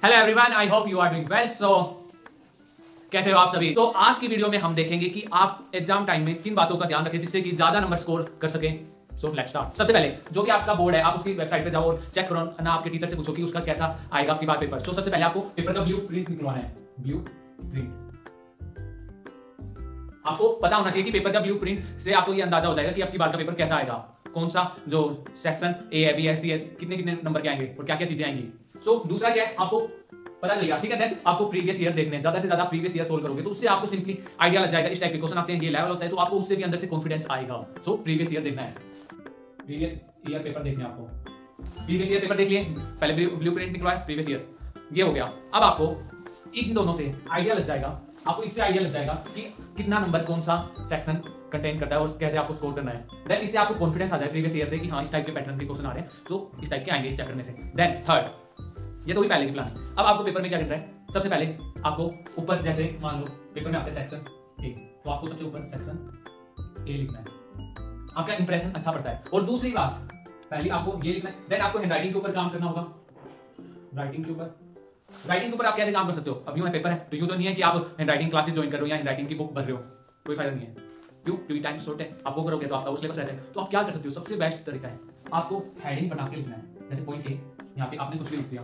Hello everyone, I hope you are doing well. So कैसे हो आप सभी। तो आज की वीडियो में हम देखेंगे कि आप एग्जाम टाइम में किन बातों का ध्यान रखें जिससे कि ज्यादा नंबर स्कोर कर सकें। So let's start. सबसे पहले जो कि आपका बोर्ड है, आप उसकी वेबसाइट पे जाओ और चेक करो ना, आपके टीचर से पूछो कि उसका कैसा आएगा आपकी बार पेपर। तो सबसे पहले आपको पेपर का ब्लू प्रिंट निकलवाना है। ब्लू प्रिंट आपको पता होना चाहिए कि पेपर का ब्लू प्रिंट से आपको ये अंदाजा हो जाएगा कि आपकी बार का पेपर कैसा आएगा, कौन सा जो सेक्शन ए है, बी है, सी है, कितने कितने नंबर के आएंगे और क्या क्या चीजें आएंगी। सो दूसरा क्या है, आपको पता चलेगा, ठीक है। देन आपको प्रीवियस ईयर देखने हैं, ज्यादा से ज्यादा प्रीवियस ईयर सोल्व करोगे तो उससे आपको सिंपली आइडिया लग जाएगा। इस टाइप के क्वेश्चन आते हैं, ये लेवल होता है, तो आपको उससे भी अंदर से कॉन्फिडेंस आएगा। सो प्रीवियस ईयर देखना है, प्रीवियस ईयर पेपर देखने हैं आपको। प्रीवियस ईयर पेपर देख लिए, पहले ब्लू प्रिंट निकलवाया, प्रीवियस ईयर ये हो गया। अब आपको इन दोनों से आइडिया लग जाएगा, आपको इससे आइडिया लग जाएगा कि कितना नंबर कौन सा सेक्शन कंटेन करता है और कैसे आपको स्कोर करना है। देन इससे आपको कॉन्फिडेंस आ जाए प्रीवियस ईयर से कि हाँ इस टाइप के पैटर्न के क्वेश्चन आ रहे हैं, तो इस टाइप के आएंगे इस चैप्टर में से। देन थर्ड, ये तो हुई पहले की प्लान। अब आपको पेपर में क्या करना है, सबसे पहले आपको ऊपर जैसे मान लो पेपर में आते हैं सेक्शन ए, तो आपको सबसे ऊपर सेक्शन ए लिखना है, आपका इंप्रेशन अच्छा पड़ता है। और दूसरी बात, पहले आपको ये लिखना है। देन आपको हैंडराइटिंग के ऊपर काम करना होगा। राइटिंग के ऊपर, राइटिंग के ऊपर आप कैसे काम कर सकते हो। अब यूं है पेपर है, तो यूं तो नहीं है कि आप हैंडराइटिंग क्लासेस ज्वाइन कर रहे हो या हैंडराइटिंग की बुक भर रहे हो, कोई फायदा नहीं है। क्यों, क्योंकि टाइम शॉर्ट है, आप वो करोगे तो आपका वो सिलेबस रहता है। तो आप क्या कर सकते हो, सबसे बेस्ट तरीका है आपको हेडिंग बना के लिखना है। जैसे पॉइंट ए, यहाँ पे आपने कुछ भी लिख दिया,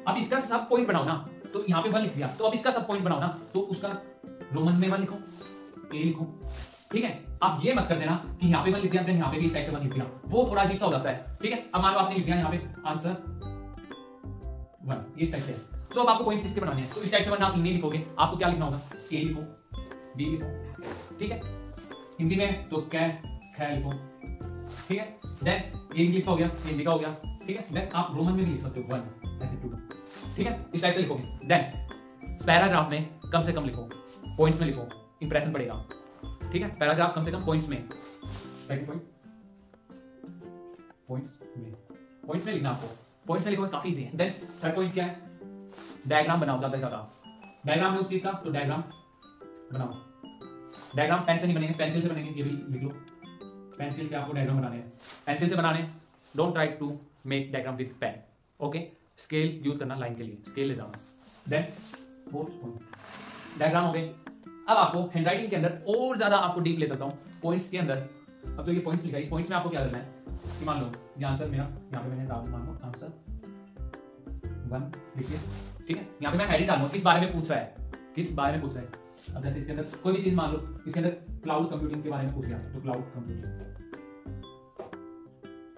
अब इसका सब पॉइंट बनाओ ना, तो यहाँ पे 1 लिख दिया, तो अब इसका सब पॉइंट बनाओ ना, तो उसका रोमन में 1 लिखो, ए लिखो, ठीक है। आप ये मत कर देना कि यहाँ पे 1 लिख दिया, देन यहाँ पे भी इस टाइप से 1 लिख दिया, वो थोड़ा अजीब सा हो जाता है, ठीक है। अब मान लो आपने लिख दिया यहाँ पे आंसर 1, इस टाइप से। तो अब आपको पॉइंट्स इसके बनाने हैं, तो इस टाइप से वरना आप नहीं लिखोगे, आपको क्या लिखना होगा, ए लिखो, बी लिखो, ठीक है। हिंदी में तो कै ख लिखो, ठीक है। देन ये इंग्लिश का हो गया, हिंदी का हो गया, ठीक है। देन आप रोमन में भी लिख सकते हो 1 ऐसे 2, ठीक है, इस टाइप से लिखोगे। देन पैराग्राफ में कम से कम लिखो, पॉइंट्स में लिखो, इंप्रेशन पड़ेगा, ठीक है। पैराग्राफ कम से कम पॉइंट्स में, सेकंड पॉइंट पॉइंट्स में लिखना आपको, पॉइंट्स में लिखोगे काफी इजी है। देन थर्ड पॉइंट क्या है, डायग्राम बनाओ ज्यादा से ज्यादा। डायग्राम है उस चीज का, तो डायग्राम बनाओ। डायग्राम पेन से नहीं बनेंगे, पेंसिल से बनेंगे, ये भी लिख लो, पेंसिल से आपको डायग्राम बनाने हैं, पेंसिल से बनाने। Don't try to make diagram with pen, okay. Scale use करना लाइन के लिए, स्केल ले जाना। देन फोर्थ पॉइंट डायग्राम हो गए। अब आपको हैंडराइटिंग के अंदर और ज्यादा आपको डीप ले सकता हूँ, पॉइंट्स के अंदर। अब तो ये पॉइंट्स लिखा है, इस पॉइंट्स में आपको क्या करना है कि मान लो ये आंसर मेरा, यहाँ पे मैंने डाल, मान लो आंसर 1 लिखिए, ठीक है। यहाँ पे मैं हेडिंग डालूंगा किस बारे में पूछ रहा है, किस बारे में पूछ रहा है। अब जैसे इसके अंदर कोई भी चीज मान लो, इसके अंदर क्लाउड कंप्यूटिंग के बारे में पूछ रहा है, तो क्लाउड कंप्यूटिंग,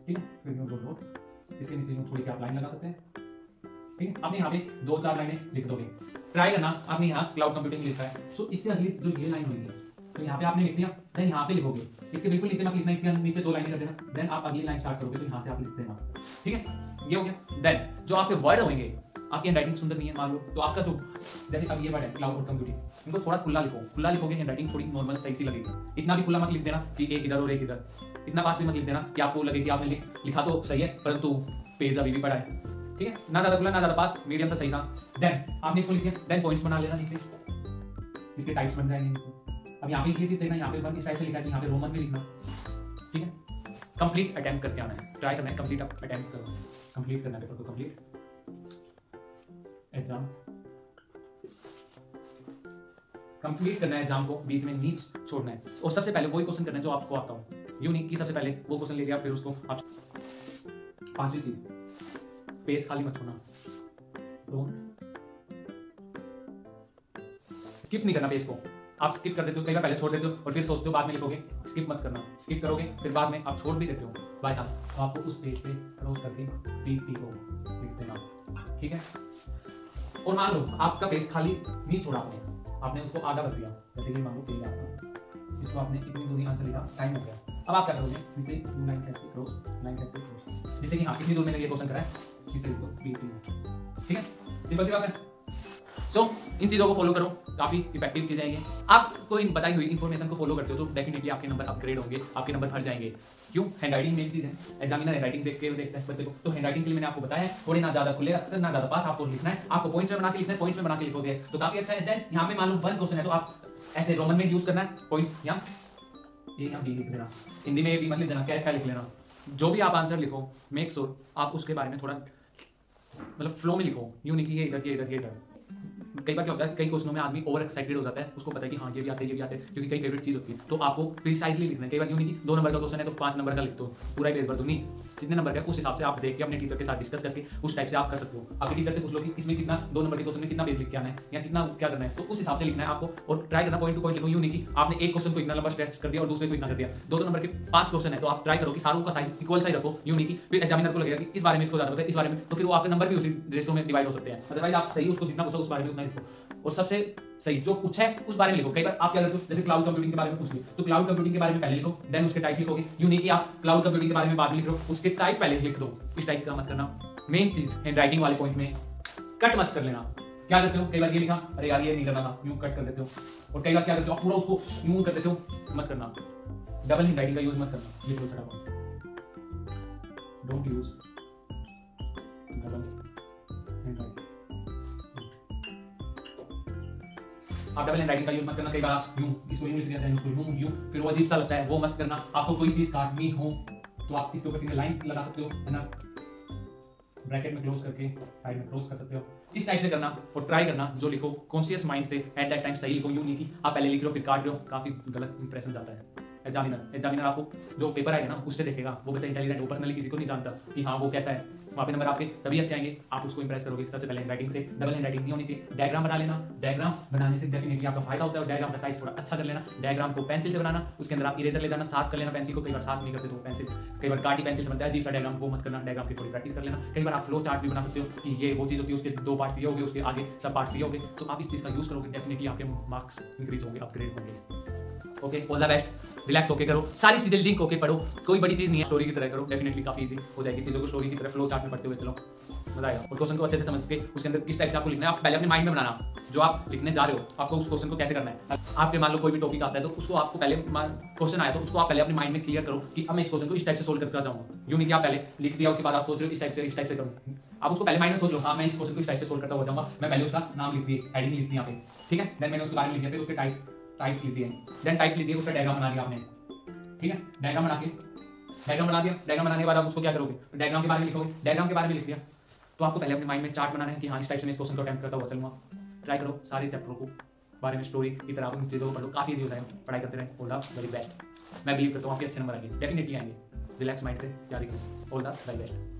ठीक है। फिर इसके नीचे थोड़ी सी आप लाइन लगा सकते हैं, ठीक है। आपने यहाँ पे 2-4 लाइनें लिख दोगे, ट्राई करना। आपने यहाँ क्लाउड कंप्यूटिंग लिखा है, सो इससे अगली जो ये लाइन होगी, तो यहाँ पे आपने लिख दिया, देन यहाँ पे लिखोगे, इसके बिल्कुल नीचे मत लिखना, इसके नीचे 2 लाइनें कर देना। देन आप अगली लाइन स्टार्ट करोगे, तो यहाँ से आप लिख देना, ठीक है। ये हो गया। देन जो आपके वर्ड होंगे, आपकी हैंडराइटिंग सुंदर नहीं है मान लो, तो आपका जो जैसे अब ये वर्ड है क्लाउड कंप्यूटिंग, इनको थोड़ा खुला लिखो, खुला लिखोगे हैंडराइटिंग थोड़ी नॉर्मल सही सी लगेगी। इतना भी खुला मत लिख देना कि एक इधर और एक इधर, इतना पास भी मत लिख देना कि आपको लगे कि आपने लिखा तो सही है परंतु पेज अभी भी बड़ा है, ठीक है। ना ज्यादा खुला ना ज्यादा पास, मीडियम सा सही था। देन आपने इसको लिख दिया, देन पॉइंट्स बना लेना नीचे, इसके टाइप्स बन जाएंगे नीचे। अब यहाँ पे ये चीज देखना, यहाँ पे 1 इस टाइप से लिखा है, यहाँ पे रोमन में लिखना, ठीक है। कंप्लीट अटेम्प्ट करके आना है, ट्राई करना है, कंप्लीट अटेम्प्ट करो, कंप्लीट करना है पेपर को, कंप्लीट एग्जाम, कंप्लीट करना है एग्जाम को, बीच में नहीं छोड़ना है। और सबसे पहले वही क्वेश्चन करना है जो आपको आता हो, यूं नहीं कि सबसे पहले वो क्वेश्चन ले लिया फिर उसको आप। पांचवी चीज, पेज खाली मत छोड़ना, स्किप नहीं करना पेज को। आप स्किप कर देते हो, कई बार पहले छोड़ देते हो और फिर सोचते हो बाद में लिखोगे, स्किप मत करना। स्किप करोगे फिर बाद में आप छोड़ भी देते हो बाय चांस, तो आपको उस पेज पे क्रॉस करके टी को लिख देना, ठीक है। और मान लो आपका पेज खाली नहीं छोड़ा आपने उसको आधा कर दिया, जैसे कि मान लो पेज आपका, इसको आपने इतनी दूरी आंसर लिखा, टाइम हो गया। अब आप क्या करोगे, नीचे 2 लाइन कैसे क्रॉस, लाइन कैसे क्रॉस, जैसे कि हाँ इतनी दूर मैंने ये क्वेश्चन करा है, नीचे लिखो पी, ठीक है। सिंपल सी बात है। सो इन चीज़ों को फॉलो करो, काफ़ी इफेक्टिव चीज़ें हैं ये। आपको इन बताई हुई इन्फॉर्मेशन को फॉलो करते हो तो डेफिनेटली आपके नंबर अपग्रेड होंगे, आपके नंबर बढ़ जाएंगे। क्यों, हैंडराइटिंग मेन चीज़ है, एग्जामिनर हैंडराइटिंग देखता है बच्चे को, तो हैंडराइटिंग के लिए मैंने आपको बताया है, थोड़ी ना ज़्यादा खुले अक्सर ना ज़्यादा पास आपको लिखना है, आपको पॉइंट्स में बना के लिखना है, पॉइंट्स में बना के लिखोगे तो काफ़ी अच्छा है। देन यहाँ पे मान लो 1 क्वेश्चन है तो आप ऐसे रोमन में यूज करना है, पॉइंट्स यहाँ ए या बी लिख देना, हिंदी में भी मत लिख देना, क्या लिख लेना। जो भी आप आंसर लिखो मेक श्योर आप उसके बारे में थोड़ा मतलब फ्लो में लिखो, यूं नहीं कि ये इधर ये इधर ये इधर। कई बार क्या होता है, कई क्वेश्चनों में आदमी ओवर एक्साइटेड हो जाता है, उसको पता है कि हाँ ये भी आते हैं ये भी आते हैं, क्योंकि कई फेवरेट चीज होती है। तो आपको प्रिसाइजली लिखना है। कई बार यूं नहीं कि 2 नंबर का क्वेश्चन है तो 5 नंबर का लिख दो, पूरा ही पेज भर दो, नहीं, जितने नंबर का उस हिसाब से आप देख के अपने टीचर के साथ डिस्कस करके उस टाइप से आप कर सकते हो। आपके टीचर से पूछ लो कि इसमें कितना 2 नंबर के क्वेश्चन में कितना पेज लिख के आना है या कितना क्या करना है, तो उस हिसाब से लिखना है आपको और ट्राई करना पॉइंट टू पॉइंट लिखो। यूं नहीं कि आपने एक क्वेश्चन को इतना लंबा स्ट्रेच कर दिया और दूसरे को इतना कर दिया। 2 नंबर के 5 क्वेश्चन है तो आप ट्राई करो कि सारों का साइज इक्वल साइज रखो। यूं नहीं कि फिर एग्जामिनर को लगेगा कि इस बारे में इसको ज्यादा पता है, इस बारे में, तो फिर वो आपके नंबर भी उसी रेशो में डिवाइड हो सकते हैं। अदरवाइज आप सही उसको जितना पूछो उस बारे में उतना लिखो और सबसे सही जो पूछा है उस बारे में लिखो। कई बार आप क्या करते हो, जैसे क्लाउड कंप्यूटिंग के बारे में पूछ लिया तो क्लाउड कंप्यूटिंग के बारे में पहले लिखो, देन उसके टाइप लिखोगे। यूं नहीं कि आप क्लाउड कंप्यूटिंग के बारे में बाद में लिख रहे हो, उसके टाइप पहले लिख दो। इस टाइप का मत करना। मेन चीज हैंड राइटिंग वाले पॉइंट में कट मत कर लेना। क्या करते हो, कई बार ये लिखा, अरे यार ये नहीं करना था, यूं कट कर देते हो। और कई बार क्या करते हो, आप पूरा उसको यूं कर देते हो, मत करना। डबल हैंड राइटिंग का यूज मत करना। लिख लो फटाफट, don't use double hand writing. आप डबल हैंड राइटिंग का यूज मत करना। कई बार आप यूं इसको यूं लिख देते हैं, इसको यूं, फिर वो अजीब सा लगता है, वो मत करना। आपको कोई चीज काटनी हो तो आप इसके ऊपर सिंगल लाइन लगा सकते हो, है ना, ब्रैकेट में क्लोज करके साइड में क्लोज कर सकते हो। इस टाइप से करना और ट्राई करना जो लिखो कॉन्शियस माइंड से एट दैट टाइम सही लिखो। यूं नहीं कि आप पहले लिख रहे हो फिर काट रहे हो, काफी गलत इंप्रेशन जाता है। एग्जामिनर आपको जो पेपर आएगा ना उससे देखेगा, वो बच्चा इंटेलिजेंट, वो पर्सनली किसी को नहीं जानता कि हाँ वो कैसा है, वहाँ पे नंबर आपके तभी अच्छे आएंगे, आप उसको इंप्रेस करोगे। सबसे पहले हैंडराइटिंग से, डबल हैंडराइटिंग नहीं होनी चाहिए। डायग्राम बना लेना, डायग्राम बनाने से डेफिनेटली आपका फायदा होता है। और डायग्राम का साइज थोड़ा अच्छा कर लेना। डायग्राम को पेंसिल से बनाना, उसके अंदर आप इरेजर ले जाना, साफ कर लेना पेंसिल को। कई बार साफ नहीं करते तो पेंसिल, कई बार काटी पेंसिल से बनता है अजीब सा डायग्राम, वो मत करना। डायग्राम की थोड़ी प्रैक्टिस कर लेना। कई बार आप फ्लो चार्ट भी बना सकते हो कि ये वो चीज होती है, उसके 2 पार्ट्स ये हो गए, उसके आगे सब पार्ट्स ये हो गए, तो आप इस चीज का यूज करोगे, डेफिनेटली आपके मार्क्स इंक्रीज होंगे, अपग्रेड होंगे। Okay, all the best. Relax होके करो, सारी चीजें लिंक होके पढ़ो, कोई बड़ी चीज नहीं है, स्टोरी की तरह करो, डेफिनेटली काफी इजी हो जाएगी चीजों को स्टोरी की तरह फ्लो चार्ट में पढ़ते हुए चलो, मजा आएगा। और क्वेश्चन को अच्छे से समझ के उसके अंदर किस टाइप से आपको लिखना है, आप पहले अपने माइंड में बनाना जो आप लिखने जा रहे हो, आपको उस क्वेश्चन को कैसे करना है। आपके मान लो कोई भी टॉपिक आता है तो उसको आपको पहले क्वेश्चन आया तो उसको आप पहले अपने माइंड में क्लियर करो कि अब मैं इस क्वेश्चन को इस टाइप से सोल्व करके जाऊंगा। यूं नहीं कि आप पहले लिख दिया उसके बाद आप सोच रहे हो इस टाइप से करूँ। आप उसको पहले माइंड में सोच लो, हाँ मैं इस क्वेश्चन को इस टाइप से सोल्व करता हुआ जाऊंगा। मैं पहले उसका नाम लिख दिए, हेडिंग लिख दी यहाँ पे, ठीक है, देन मैंने उसके बारे में लिखा, फिर उसके टाइप्स लिख दिए, देन टाइप्स लिख दिए, उसका डायग्राम बना दिया आपने, ठीक है, डायग्राम बना दिया। डायग्राम बनाने के बाद आप उसको क्या करोगे, डायग्राम के बारे में लिखोगे। डायग्राम के बारे में लिख दिया तो आपको पहले अपने माइंड में चार्ट बनाना है कि हाँ इस टाइप से मैं इस क्वेश्चन को अटेम्प्ट करता हुआ चलूंगा। ट्राई करो सारे चैप्टरों को बारे में स्टोरी की तरह आप चीज़ों को पढ़ो, काफी इजी होता है, पढ़ाई करते रहे। All the very best. मैं बिलीव करता हूँ आपके अच्छे नंबर आएंगे, डेफिनेटली आएंगे। रिलैक्स माइंड से याद करो। All the very best.